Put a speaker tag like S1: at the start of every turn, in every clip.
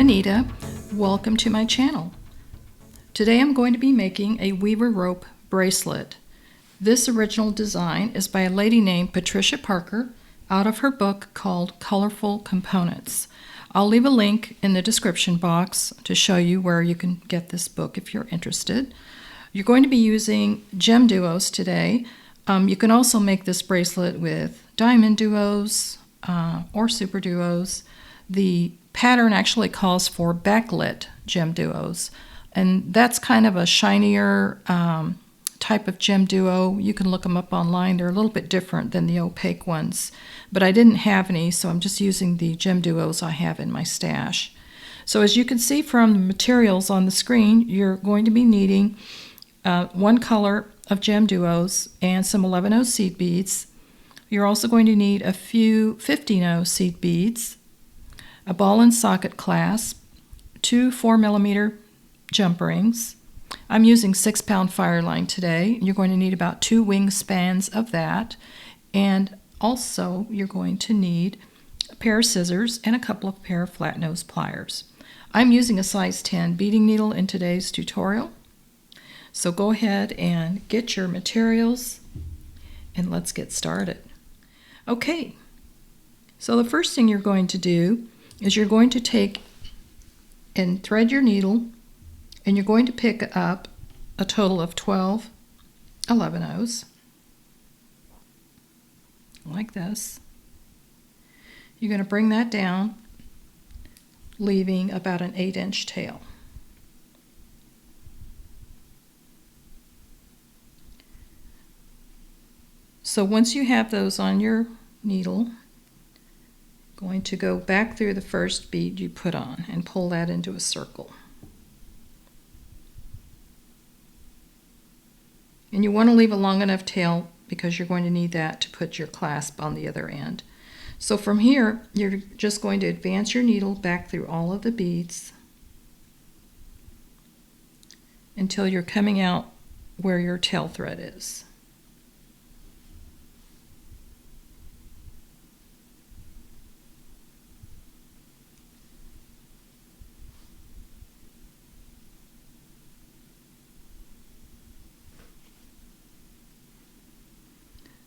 S1: Anita. Welcome to my channel. Today I'm going to be making a weaver rope bracelet. This original design is by a lady named Patricia Parker out of her book called Colorful Components. I'll leave a link in the description box to show you where you can get this book if you're interested. You're going to be using GemDuos today. You can also make this bracelet with DiamonDuos or SuperDuos. The pattern actually calls for backlit GemDuos, and that's kind of a shinier type of GemDuo. You can look them up online. They're a little bit different than the opaque ones, but I didn't have any, so I'm just using the GemDuos I have in my stash. So as you can see from the materials on the screen, you're going to be needing one color of GemDuos and some 11/0 seed beads. You're also going to need a few 15/0 seed beads, a ball and socket clasp, 2 4mm jump rings. I'm using 6-pound fireline today. You're going to need about 2 wing spans of that, and also you're going to need a pair of scissors and a couple of pair of flat nose pliers. I'm using a size 10 beading needle in today's tutorial. So go ahead and get your materials and let's get started. Okay, so the first thing you're going to do is you're going to take and thread your needle, and you're going to pick up a total of 12 11/0s like this. You're going to bring that down, leaving about an 8-inch tail. So once you have those on your needle, going to go back through the first bead you put on and pull that into a circle. And you want to leave a long enough tail because you're going to need that to put your clasp on the other end. So from here, you're just going to advance your needle back through all of the beads until you're coming out where your tail thread is.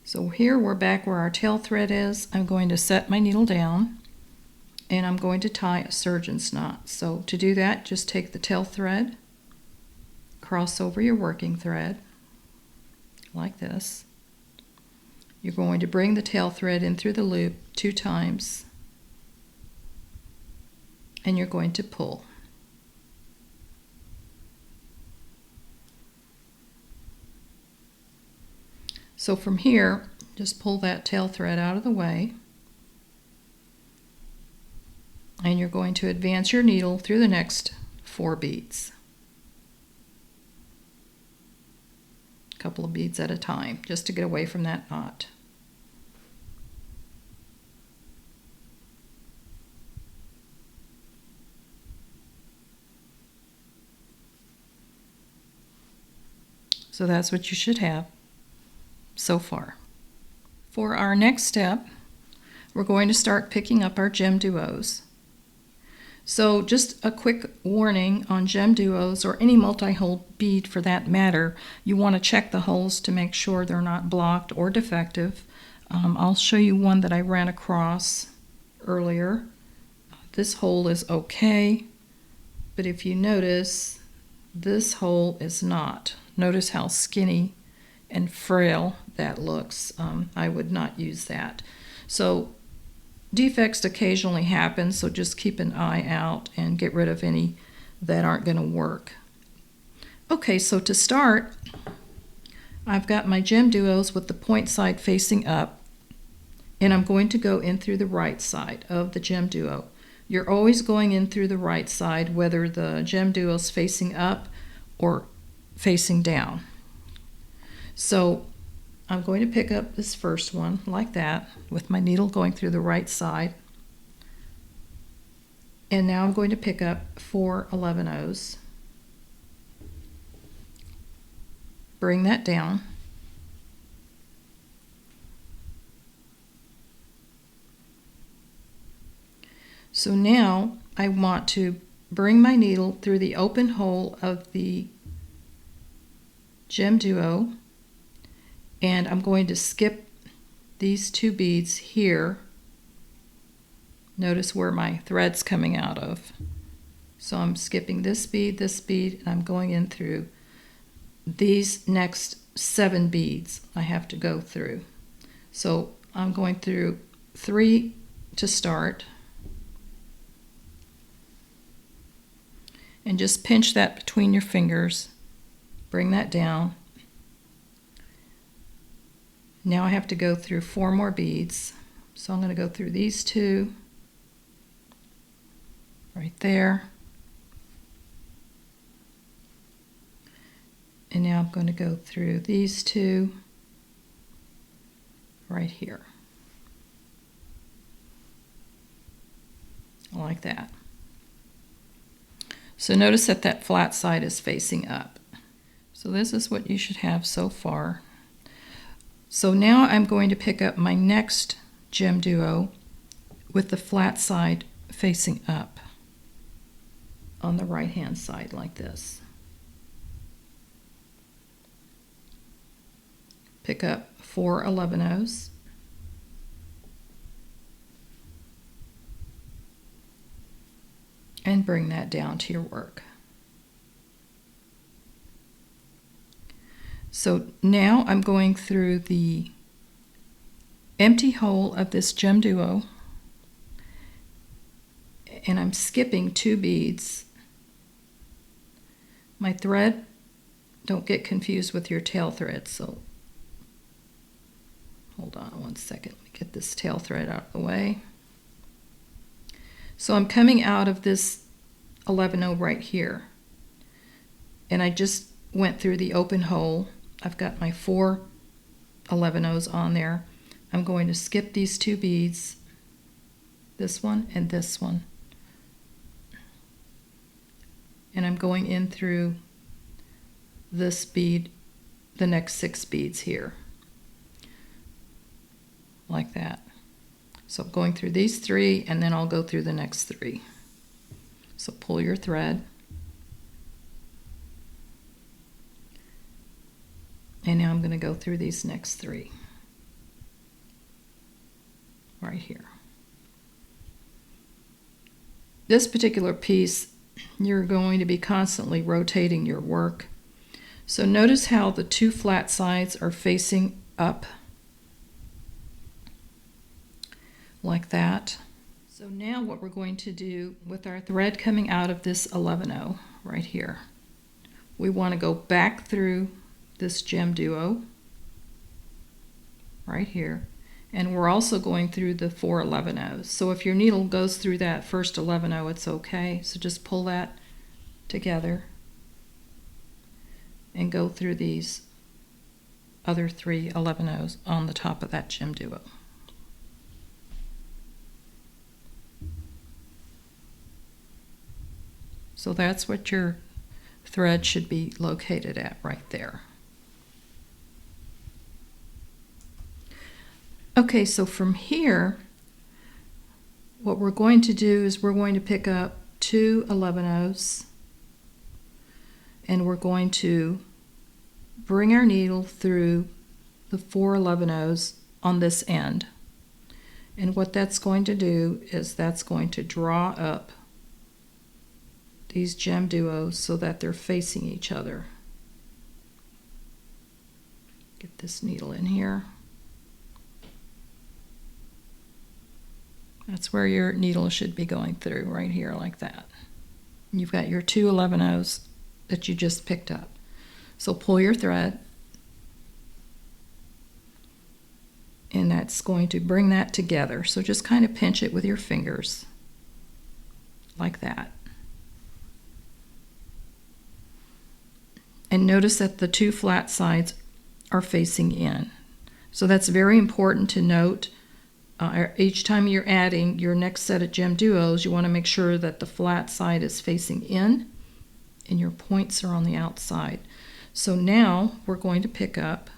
S1: So here we're back where our tail thread is. I'm going to set my needle down and I'm going to tie a surgeon's knot. So to do that, just take the tail thread, cross over your working thread like this. You're going to bring the tail thread in through the loop 2 times and you're going to pull. So from here, just pull that tail thread out of the way, and you're going to advance your needle through the next 4 beads. A couple of beads at a time, just to get away from that knot. So that's what you should have so far. For our next step, we're going to start picking up our GemDuos. So just a quick warning on GemDuos, or any multi-hole bead for that matter, you want to check the holes to make sure they're not blocked or defective. I'll show you one that I ran across earlier. This hole is okay, but if you notice, this hole is not. Notice how skinny and frail that looks. I would not use that. So defects occasionally happen, so just keep an eye out and get rid of any that aren't going to work. Okay, so to start, I've got my GemDuos with the point side facing up, and I'm going to go in through the right side of the GemDuo. You're always going in through the right side, whether the GemDuo's facing up or facing down. So I'm going to pick up this first one like that with my needle going through the right side. And now I'm going to pick up 4 11/0s. Bring that down. So now I want to bring my needle through the open hole of the GemDuo, and I'm going to skip these 2 beads here. Notice where my thread's coming out of. So I'm skipping this bead, and I'm going in through these next 7 beads I have to go through. So I'm going through 3 to start, and just pinch that between your fingers, bring that down. Now I have to go through 4 more beads, so I'm going to go through these 2 right there, and now I'm going to go through these 2 right here, like that. So notice that that flat side is facing up. So this is what you should have so far. So now I'm going to pick up my next GemDuo with the flat side facing up on the right hand side like this. Pick up 4 11/0s. And bring that down to your work. So now I'm going through the empty hole of this GemDuo, and I'm skipping 2 beads. My thread, don't get confused with your tail thread, so hold on one second. Let me get this tail thread out of the way. So I'm coming out of this 11/0 right here, and I just went through the open hole. I've got my 4 11/0s on there. I'm going to skip these 2 beads, this one and this one, and I'm going in through this bead, the next 6 beads here, like that. So I'm going through these 3, and then I'll go through the next 3. So pull your thread, and now I'm going to go through these next 3 right here. This particular piece, you're going to be constantly rotating your work. So notice how the 2 flat sides are facing up like that. So now what we're going to do with our thread coming out of this 11/0 right here, we want to go back through this GemDuo right here, and we're also going through the 4 11/0s. So if your needle goes through that first 11/0, it's okay. So just pull that together and go through these other 3 11/0s on the top of that GemDuo. So that's what your thread should be located at right there. Okay, so from here, what we're going to do is we're going to pick up 2 11/0s, and we're going to bring our needle through the 4 11/0s on this end. And what that's going to do is that's going to draw up these GemDuos so that they're facing each other. Get this needle in here. That's where your needle should be going through, right here like that. And you've got your 2 11/0s that you just picked up. So pull your thread, and that's going to bring that together. So just kind of pinch it with your fingers like that. And notice that the 2 flat sides are facing in. So that's very important to note. Each time you're adding your next set of GemDuos, you want to make sure that the flat side is facing in and your points are on the outside. So now we're going to pick up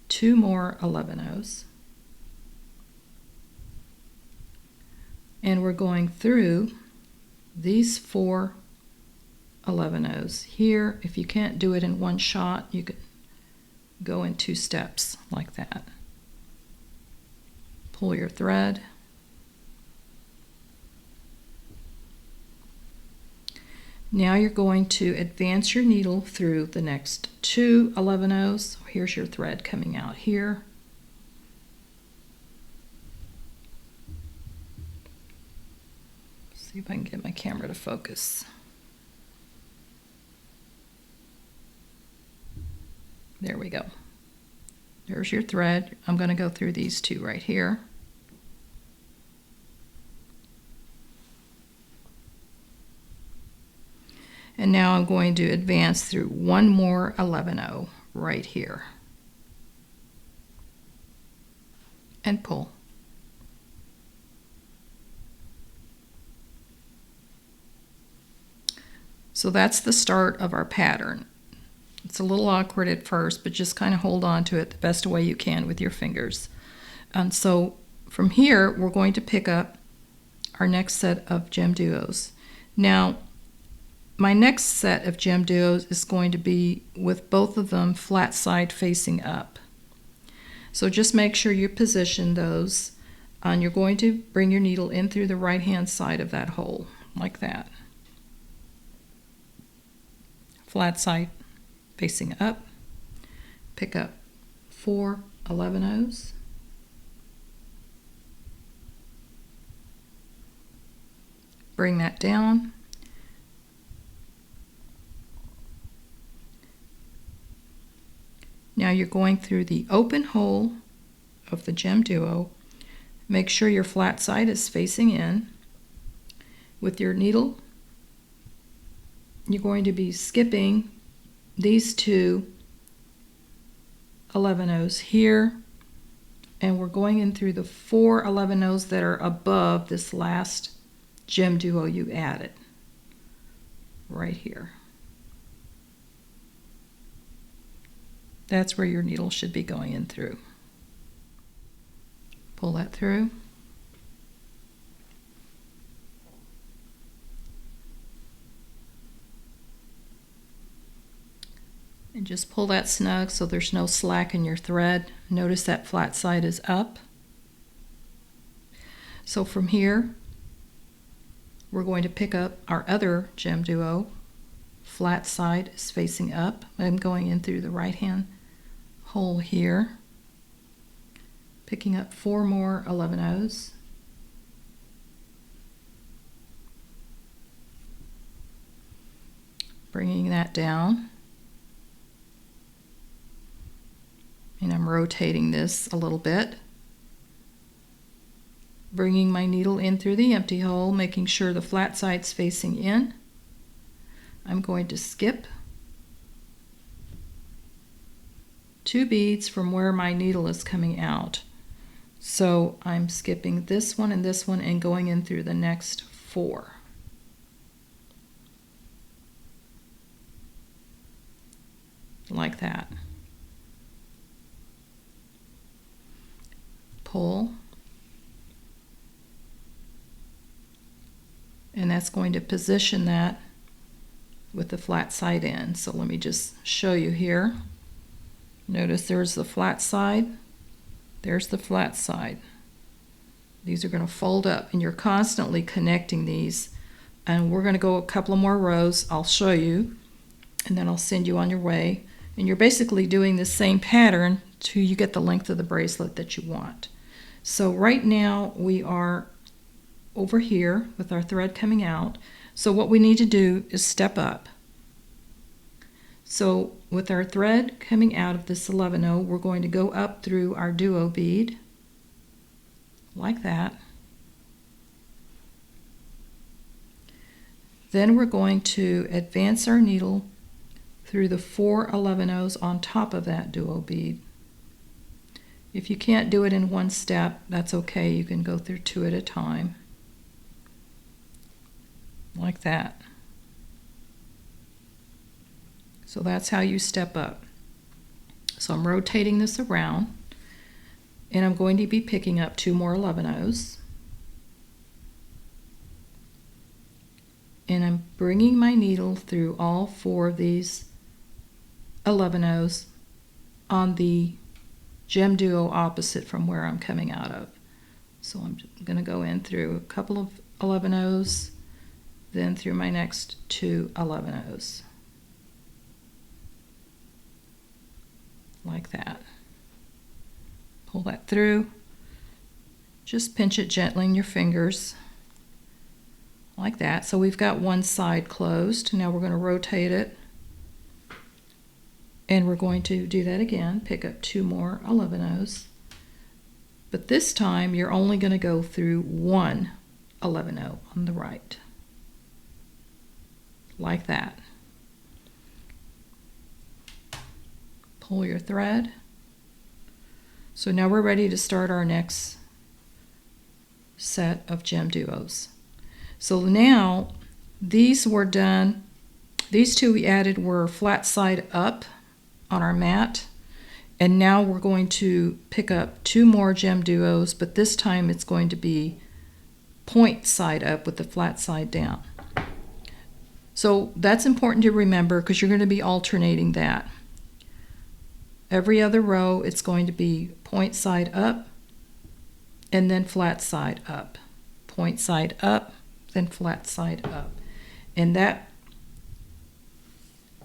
S1: 2 more 11/0s, and we're going through these 4 11-0s here. If you can't do it in one shot, you can go in 2 steps like that. Pull your thread. Now you're going to advance your needle through the next 2 11-0s. So here's your thread coming out here. See if I can get my camera to focus. There we go. There's your thread. I'm going to go through these 2 right here. And now I'm going to advance through 1 more 11-0 right here. And pull. So that's the start of our pattern. It's a little awkward at first, but just kind of hold on to it the best way you can with your fingers. And so from here, we're going to pick up our next set of GemDuos. Now, my next set of GemDuos is going to be with both of them flat side facing up. So just make sure you position those, and you're going to bring your needle in through the right hand side of that hole, like that. Flat side facing up, pick up 4 11-0s, bring that down, now you're going through the open hole of the GemDuo. Make sure your flat side is facing in. With your needle, you're going to be skipping these 2 11-0s here, and we're going in through the 4 11-0s that are above this last GemDuo you added right here. That's where your needle should be going in through. Pull that through. And just pull that snug so there's no slack in your thread. Notice that flat side is up. So from here, we're going to pick up our other GemDuo. Flat side is facing up. I'm going in through the right hand hole here, picking up 4 more 11-0s. Bringing that down. And I'm rotating this a little bit. Bringing my needle in through the empty hole, making sure the flat side's facing in. I'm going to skip 2 beads from where my needle is coming out. So I'm skipping this one and going in through the next 4. Like that. Pull, and that's going to position that with the flat side in. So let me just show you here. Notice there's the flat side, there's the flat side. These are going to fold up, and you're constantly connecting these, and we're going to go a couple of more rows. I'll show you, and then I'll send you on your way. And you're basically doing the same pattern till you get the length of the bracelet that you want. So right now we are over here with our thread coming out. So what we need to do is step up. So with our thread coming out of this 11-0, we're going to go up through our duo bead like that. Then we're going to advance our needle through the 4 11-0s on top of that duo bead. If you can't do it in one step, that's okay. You can go through 2 at a time. Like that. So that's how you step up. So I'm rotating this around, and I'm going to be picking up 2 more 11-0s. and I'm bringing my needle through all 4 of these 11-0s on the GemDuo opposite from where I'm coming out of. So I'm going to go in through a couple of 11-0s, then through my next 2 11-0s. Like that. Pull that through. Just pinch it gently in your fingers. Like that. So we've got one side closed. Now we're going to rotate it. And we're going to do that again. Pick up 2 more 11-0s. But this time you're only going to go through 1 11-0 on the right. Like that. Pull your thread. So now we're ready to start our next set of GemDuos. So now these were done, these 2 we added were flat side up on our mat, and now we're going to pick up 2 more GemDuos, but this time it's going to be point side up with the flat side down. So that's important to remember because you're going to be alternating that. Every other row it's going to be point side up and then flat side up. Point side up, then flat side up. And that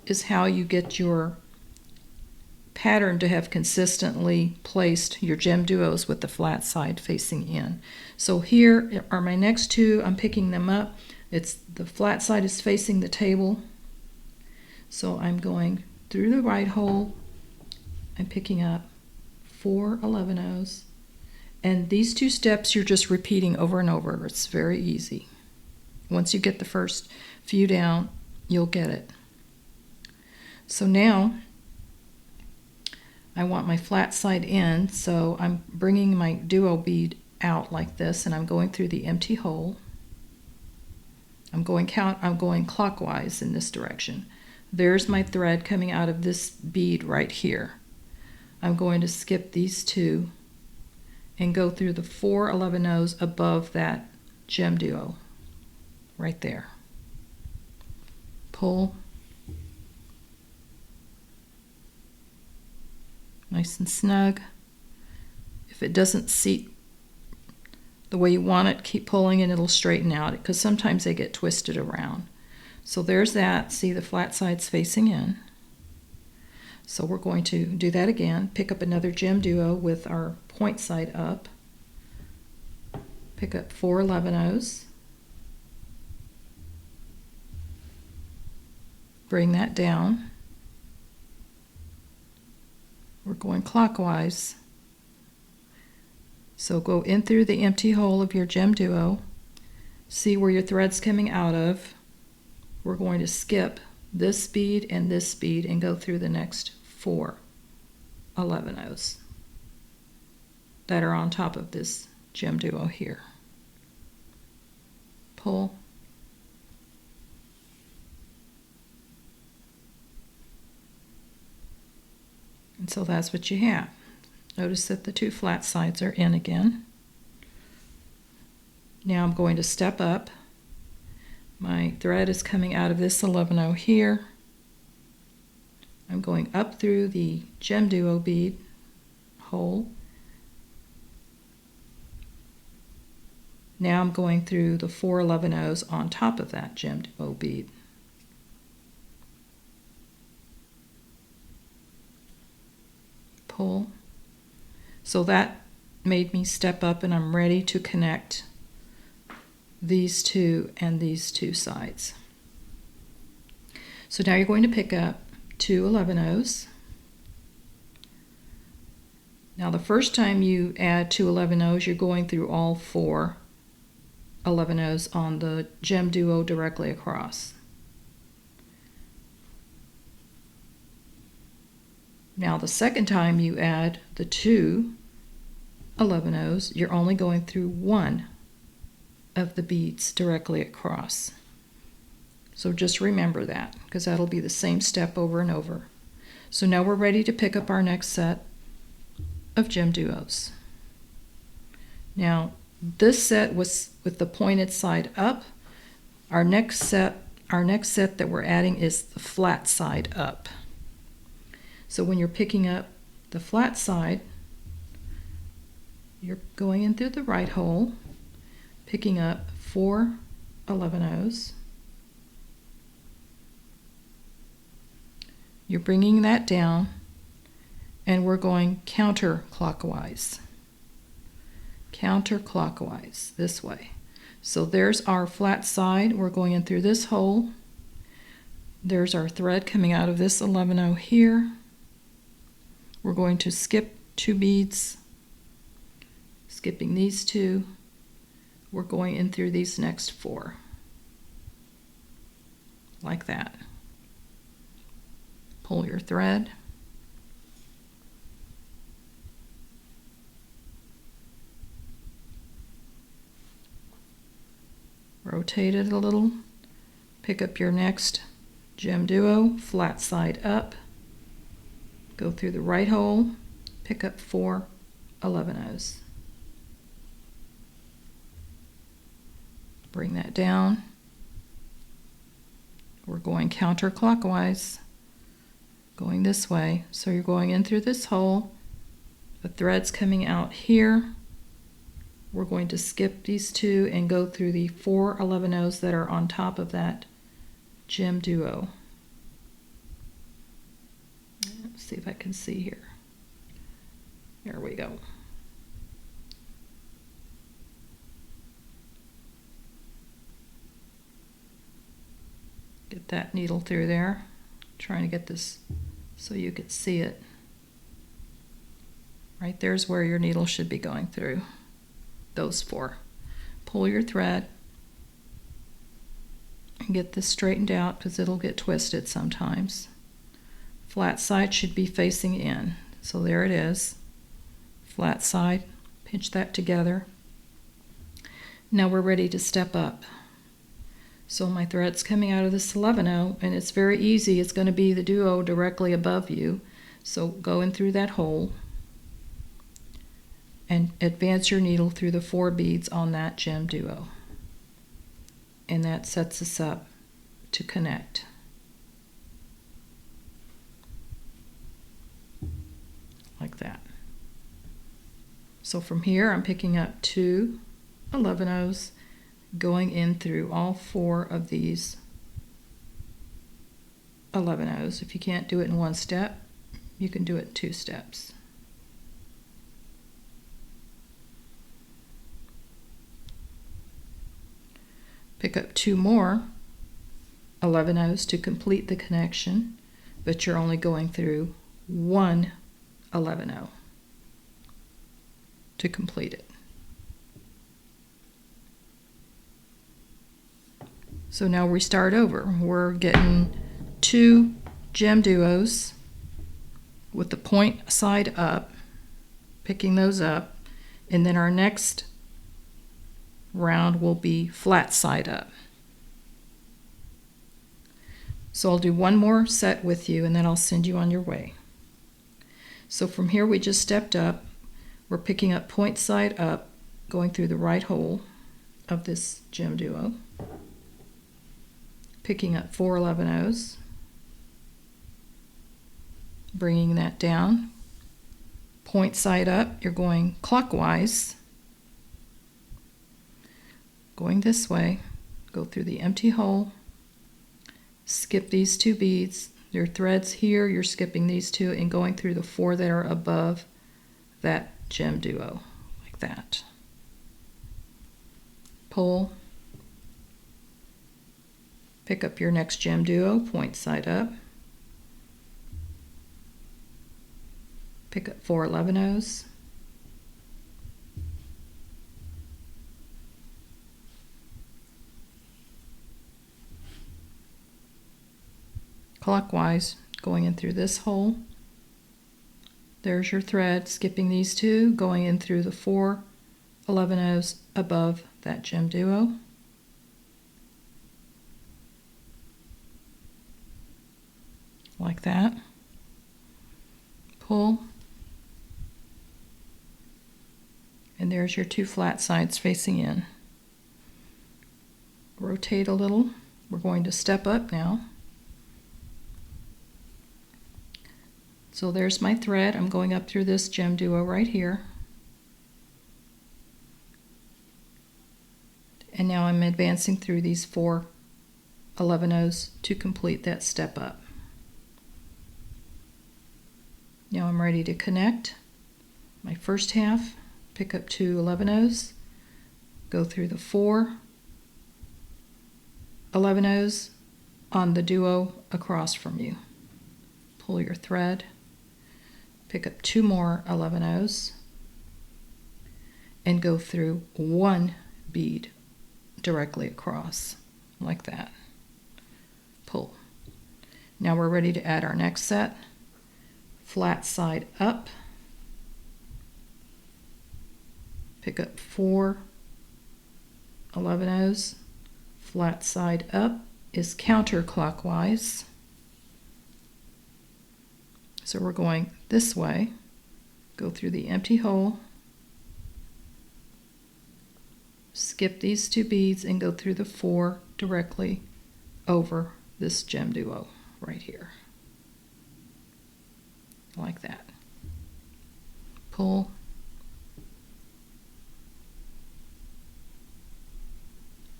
S1: is how you get your pattern to have consistently placed your GemDuos with the flat side facing in. So here are my next 2. I'm picking them up. It's the flat side is facing the table. So I'm going through the right hole. I'm picking up 4 11-0s. And these 2 steps you're just repeating over and over. It's very easy. Once you get the first few down, you'll get it. So now I want my flat side in, so I'm bringing my duo bead out like this, and I'm going through the empty hole. I'm going clockwise in this direction. There's my thread coming out of this bead right here. I'm going to skip these 2 and go through the 4 11-0s above that GemDuo right there. Pull. Nice and snug. If it doesn't seat the way you want it, keep pulling and it'll straighten out, because sometimes they get twisted around. So there's that. See, the flat side's facing in. So we're going to do that again. Pick up another GemDuo with our point side up. Pick up 4 11-0s. Bring that down. We're going clockwise. So go in through the empty hole of your GemDuo. See where your thread's coming out of. We're going to skip this bead and go through the next 4 11-0s that are on top of this GemDuo here. Pull. And so that's what you have. Notice that the 2 flat sides are in again. Now I'm going to step up. My thread is coming out of this 11-0 here. I'm going up through the GemDuo bead hole. Now I'm going through the 4 11-0s on top of that GemDuo bead. Pull. So that made me step up, and I'm ready to connect these 2 and these 2 sides. So now you're going to pick up 2 11-0s. Now the first time you add 2 11-0s, you're going through all 4 11-0s on the GemDuo directly across. Now the second time you add the 2 11-0s, you're only going through 1 of the beads directly across. So just remember that, because that'll be the same step over and over. So now we're ready to pick up our next set of GemDuos. Now this set was with the pointed side up. Our next set that we're adding is the flat side up. So when you're picking up the flat side, you're going in through the right hole, picking up 4 11/0s. You're bringing that down, and we're going counterclockwise. Counterclockwise, this way. So there's our flat side. We're going in through this hole. There's our thread coming out of this 11/0 here. We're going to skip 2 beads, skipping these 2. We're going in through these next 4, like that. Pull your thread. Rotate it a little. Pick up your next GemDuo, flat side up. Go through the right hole, pick up 4 11/0s. Bring that down. We're going counterclockwise, going this way. So you're going in through this hole. The thread's coming out here. We're going to skip these 2 and go through the 4 11/0s that are on top of that GemDuo. Let's see if I can see here. There we go. Get that needle through there. Trying to get this so you could see it. Right there's where your needle should be going through. Those 4. Pull your thread and get this straightened out because it'll get twisted sometimes. Flat side should be facing in. So there it is. Flat side. Pinch that together. Now we're ready to step up. So my thread's coming out of this 11/0, and it's very easy. It's going to be the duo directly above you. So go in through that hole and advance your needle through the 4 beads on that GemDuo. And that sets us up to connect. Like that. So from here I'm picking up 2 11/0s, going in through all 4 of these 11/0s. If you can't do it in 1 step, you can do it in 2 steps. Pick up 2 more 11/0s to complete the connection, but you're only going through 1 11/0 to complete it. So now we start over. We're getting 2 GemDuos with the point side up, picking those up, and then our next round will be flat side up. So I'll do 1 more set with you and then I'll send you on your way. So from here we just stepped up. We're picking up point side up, going through the right hole of this GemDuo, picking up 4 11/0s, bringing that down, point side up, you're going clockwise, going this way, go through the empty hole, skip these 2 beads, your threads here, you're skipping these 2 and going through the 4 that are above that GemDuo, like that. Pull, pick up your next GemDuo, point side up, pick up 4 11/0s, clockwise, going in through this hole. There's your thread, skipping these 2, going in through the 4 11/0s above that GemDuo. Like that. Pull. And there's your 2 flat sides facing in. rotate a little. We're going to step up now. So there's my thread. I'm going up through this GemDuo right here. And now I'm advancing through these 4 11-ohs to complete that step up. Now I'm ready to connect my first half, pick up 2 11-ohs, go through the 4 11-ohs on the duo across from you. Pull your thread, pick up 2 more 11-ohs, and go through 1 bead directly across, like that. Pull. Now we're ready to add our next set. Flat side up, pick up 4 11-ohs, flat side up is counterclockwise. So we're going this way, go through the empty hole, skip these 2 beads and go through the 4 directly over this GemDuo right here. Like that. Pull.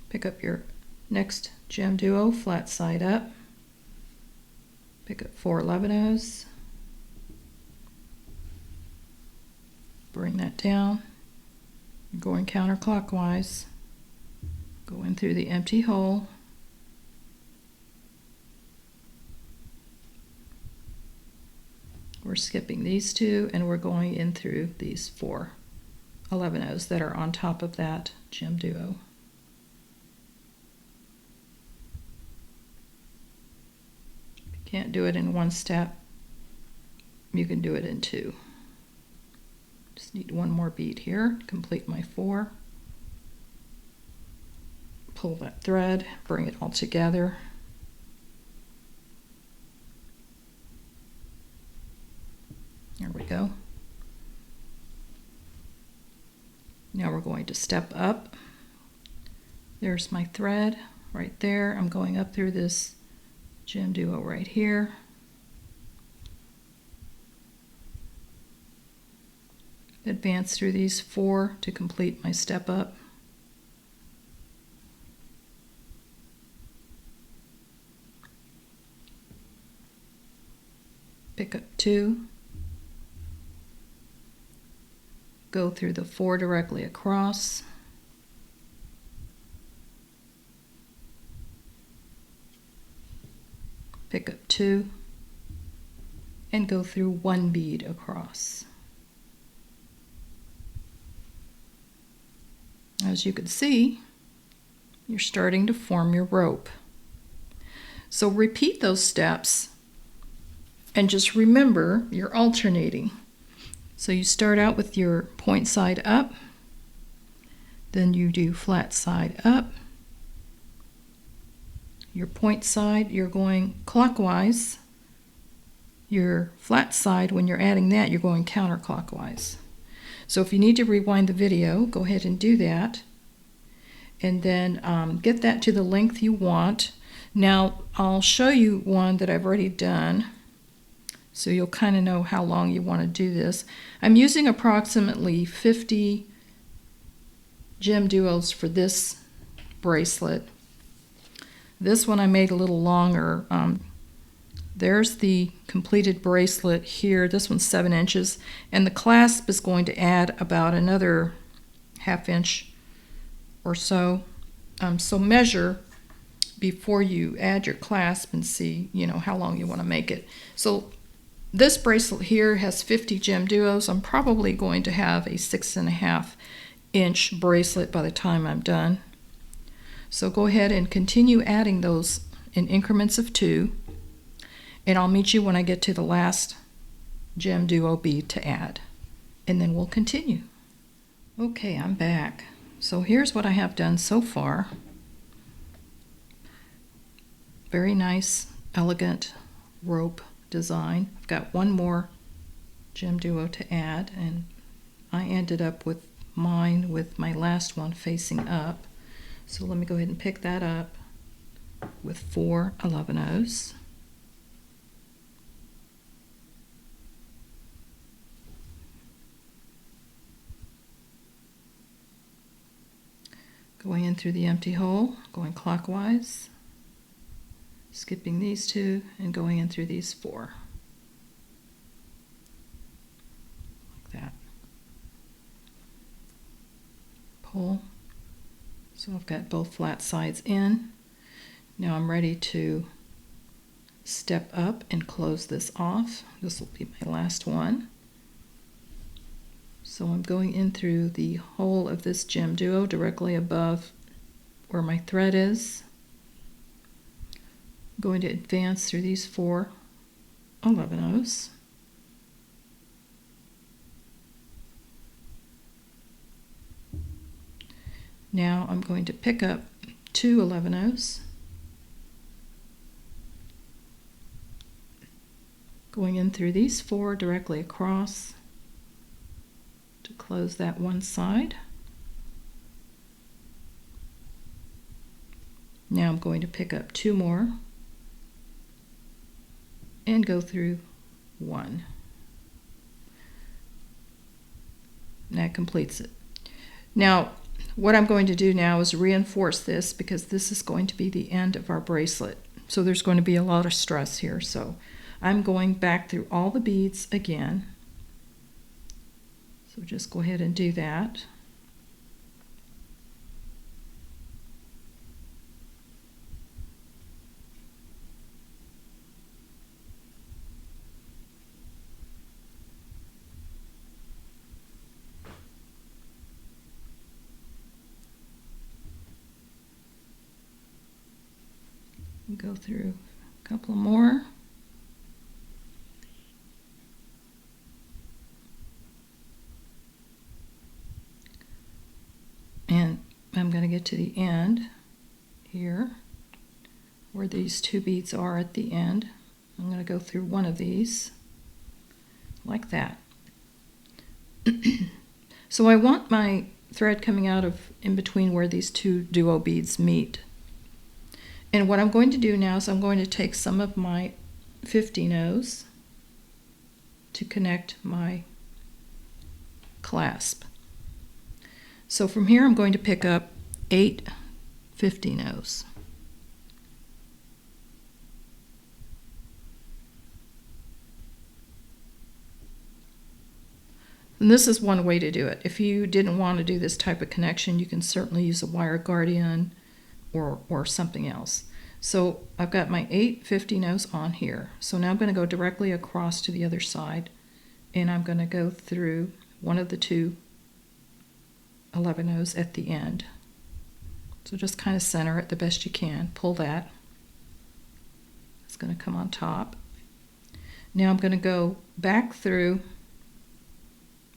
S1: Pick up your next GemDuo, flat side up. Pick up 4 11-ohs. Bring that down. You're going counterclockwise. Go in through the empty hole. We're skipping these 2 and we're going in through these 4 11-ohs that are on top of that GemDuo. If you can't do it in 1 step, you can do it in 2. Just need 1 more bead here to complete my 4. Pull that thread, bring it all together. There we go. Now we're going to step up. There's my thread right there. I'm going up through this GemDuo right here. Advance through these 4 to complete my step up. Pick up 2. Go through the 4 directly across. Pick up 2 and go through 1 bead across. As you can see, you're starting to form your rope. So repeat those steps and just remember you're alternating. So you start out with your point side up, then you do flat side up. Your point side, you're going clockwise. Your flat side, when you're adding that, you're going counterclockwise. So if you need to rewind the video, go ahead and do that. And then get that to the length you want. Now I'll show you one that I've already done, so you'll kind of know how long you want to do this. I'm using approximately 50 GemDuos for this bracelet. This one I made a little longer. There's the completed bracelet here. This one's 7 inches, and the clasp is going to add about another ½ inch or so. So measure before you add your clasp and see, how long you want to make it. So this bracelet here has 50 GemDuos. I'm probably going to have a 6½ inch bracelet by the time I'm done. So go ahead and continue adding those in increments of 2, and I'll meet you when I get to the last GemDuo bead to add, and then we'll continue. Okay, I'm back. So here's what I have done so far. Very nice, elegant rope design. I've got 1 more GemDuo to add, and I ended up with mine with my last one facing up. So let me go ahead and pick that up with 4 11/0s. Going in through the empty hole, going clockwise, skipping these 2 and going in through these 4. Like that. Pull. So I've got both flat sides in. Now I'm ready to step up and close this off. This will be my last one. So I'm going in through the hole of this GemDuo directly above where my thread is. I'm going to advance through these 4 11/0s. Now I'm going to pick up 2 11/0s, going in through these 4 directly across to close that one side. Now I'm going to pick up 2 more and go through 1. And that completes it. Now what I'm going to do now is reinforce this because this is going to be the end of our bracelet. So there's going to be a lot of stress here. So I'm going back through all the beads again. So just go ahead and do that. Go through a couple more. And I'm going to get to the end here where these 2 beads are at the end. I'm going to go through one of these like that. So I want my thread coming out of in between where these 2 duo beads meet. And what I'm going to do now is I'm going to take some of my 15/0s to connect my clasp. So from here I'm going to pick up 8 15/0s. And this is one way to do it. If you didn't want to do this type of connection, you can certainly use a wire guardian or something else. So I've got my 8 15/0s on here. So now I'm going to go directly across to the other side, and I'm going to go through one of the 2 11/0s at the end. So just kind of center it the best you can. Pull that. It's going to come on top. Now I'm going to go back through.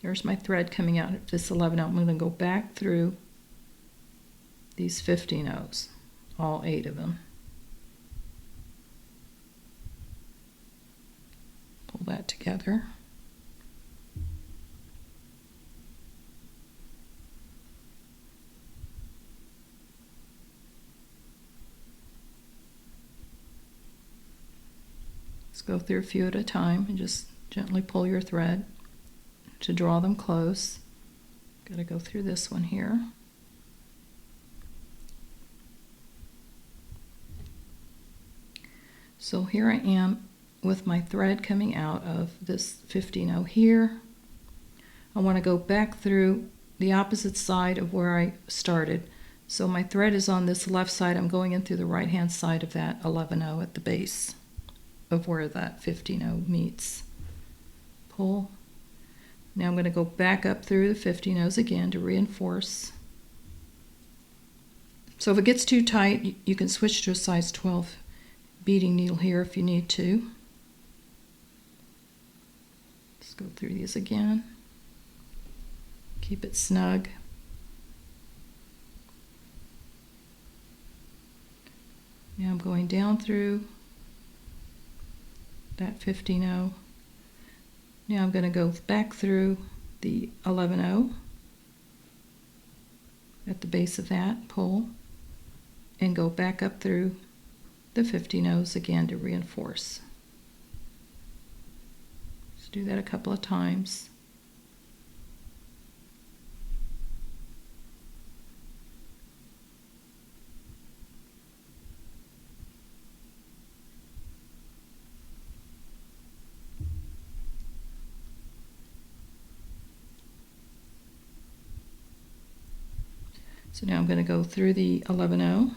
S1: There's my thread coming out of this 11/0. I'm going to go back through these 15/0s, all 8 of them. Pull that together. Let's go through a few at a time and just gently pull your thread to draw them close. Got to go through this one here. So here I am with my thread coming out of this 15/0 here. I want to go back through the opposite side of where I started. So my thread is on this left side. I'm going in through the right hand side of that 11/0 at the base of where that 15/0 meets. Pull. Now I'm going to go back up through the 15/0s again to reinforce. So if it gets too tight, you can switch to a size 12 beading needle here if you need to. Let's go through these again. Keep it snug. Now I'm going down through that 15/0. Now I'm going to go back through the 11/0 at the base of that, pull. and go back up through the 50 nose again to reinforce. Just do that a couple of times. So now I'm going to go through the 11-0,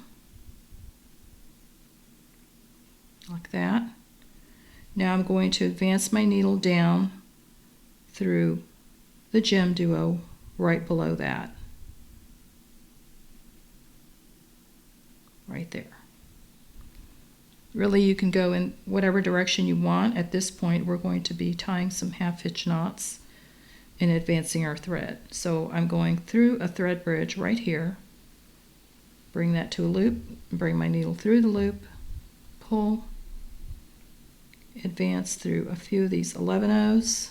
S1: like that. Now I'm going to advance my needle down through the GemDuo right below that, right there. Really, you can go in whatever direction you want. At this point, we're going to be tying some half-hitch knots and advancing our thread. So I'm going through a thread bridge right here, bring that to a loop, bring my needle through the loop, pull, advance through a few of these 11-0s,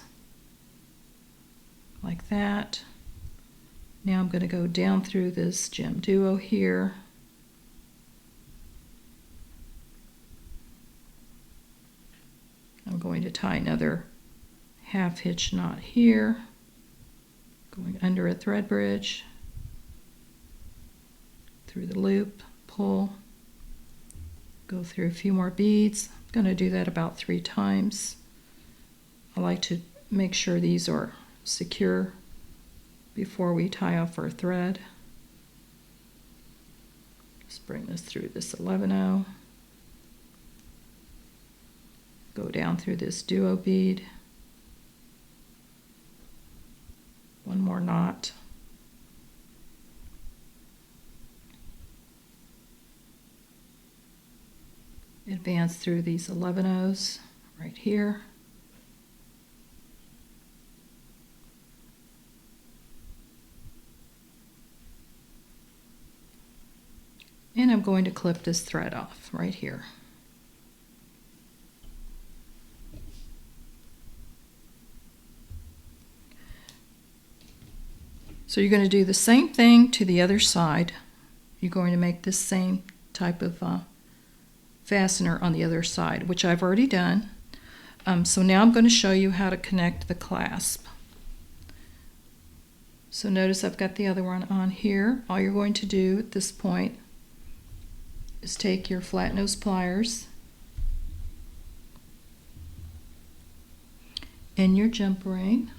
S1: like that. Now I'm going to go down through this GemDuo here, I'm going to tie another half-hitch knot here, going under a thread bridge, through the loop, pull, go through a few more beads. I'm going to do that about 3 times. I like to make sure these are secure before we tie off our thread. Just bring this through this 11-0, go down through this duo bead, one more knot, advance through these 11-0s right here, and I'm going to clip this thread off right here. So you're going to do the same thing to the other side. You're going to make this same type of fastener on the other side, which I've already done. So now I'm going to show you how to connect the clasp. So notice I've got the other one on here. All you're going to do at this point is take your flat nose pliers and your jump ring.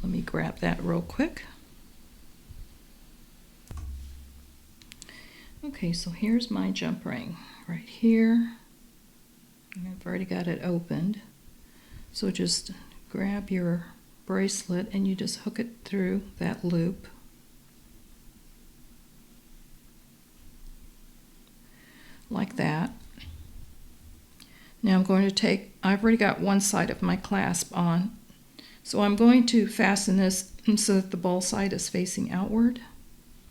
S1: Let me grab that real quick. Okay, so here's my jump ring right here. I've already got it opened. So just grab your bracelet and you just hook it through that loop. Like that. Now I'm going to take, I've already got one side of my clasp on. So I'm going to fasten this so that the ball side is facing outward.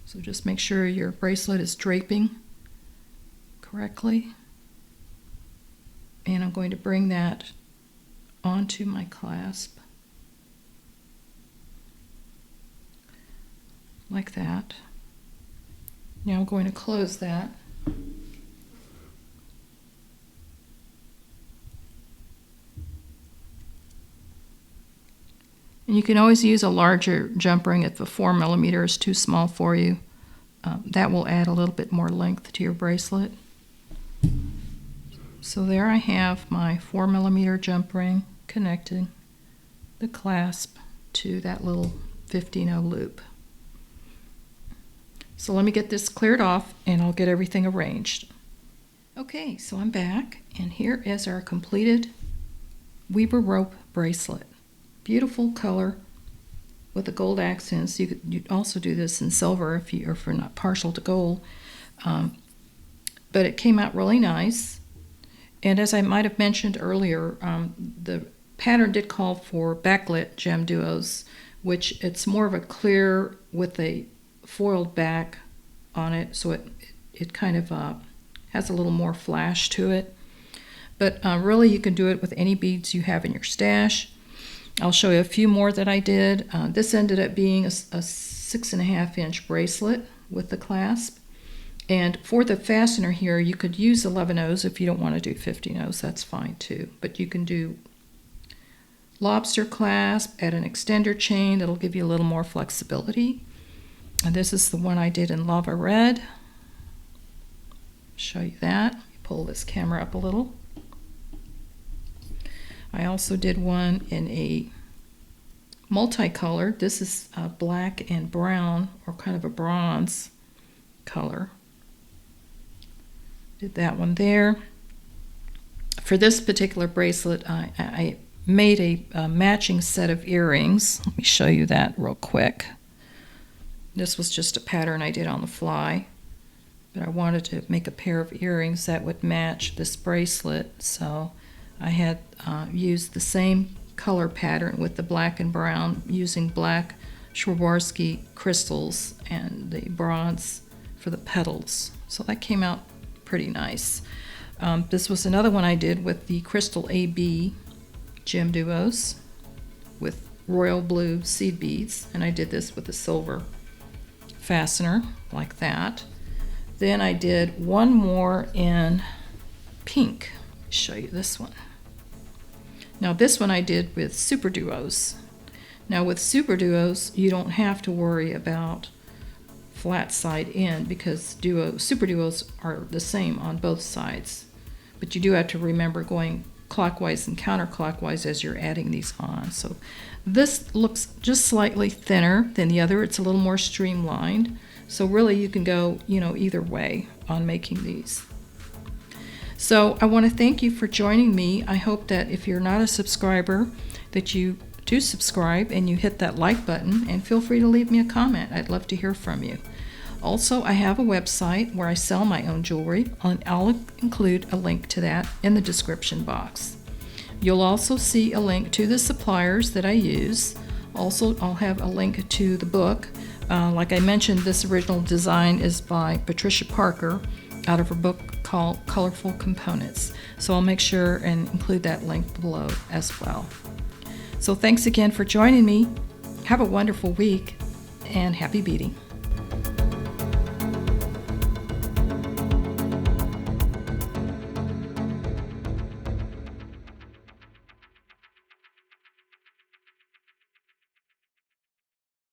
S1: So just make sure your bracelet is draping correctly. And I'm going to bring that onto my clasp. Like that. Now I'm going to close that. And you can always use a larger jump ring if the 4mm is too small for you. That will add a little bit more length to your bracelet. So there I have my 4mm jump ring connecting the clasp to that little 15-0 loop. So let me get this cleared off and I'll get everything arranged. Okay, so I'm back and here is our completed Weaver rope bracelet. Beautiful color with the gold accents. You'd also do this in silver if you're not partial to gold. But it came out really nice. And as I might have mentioned earlier, the pattern did call for backlit GemDuos, which it's more of a clear with a foiled back on it, so it kind of has a little more flash to it. But really you can do it with any beads you have in your stash. I'll show you a few more that I did. This ended up being a 6.5-inch bracelet with the clasp. And for the fastener here, you could use 11/0s if you don't want to do 15/0s. That's fine too. But you can do lobster clasp, add an extender chain that'll give you a little more flexibility. And this is the one I did in lava red. Show you that. Pull this camera up a little. I also did one in a multicolored. This is black and brown, or kind of a bronze color. Did that one there. For this particular bracelet, I made a matching set of earrings. Let me show you that real quick. This was just a pattern I did on the fly, but I wanted to make a pair of earrings that would match this bracelet, so I had used the same color pattern with the black and brown, using black Swarovski crystals and the bronze for the petals. So that came out pretty nice. This was another one I did with the crystal AB GemDuos with royal blue seed beads, and I did this with a silver fastener like that. Then I did one more in pink. Let me show you this one. Now this one I did with SuperDuos. Now with SuperDuos, you don't have to worry about flat side in, because SuperDuos are the same on both sides. But you do have to remember going clockwise and counterclockwise as you're adding these on. So this looks just slightly thinner than the other. It's a little more streamlined. So really you can go, either way on making these. So I want to thank you for joining me. I hope that if you're not a subscriber, that you do subscribe and you hit that like button, and feel free to leave me a comment. I'd love to hear from you. Also, I have a website where I sell my own jewelry, and I'll include a link to that in the description box. You'll also see a link to the suppliers that I use. Also, I'll have a link to the book. Like I mentioned, this original design is by Patricia Parker out of her book called Colorful Components. So I'll make sure and include that link below as well. So thanks again for joining me. Have a wonderful week, and happy beading.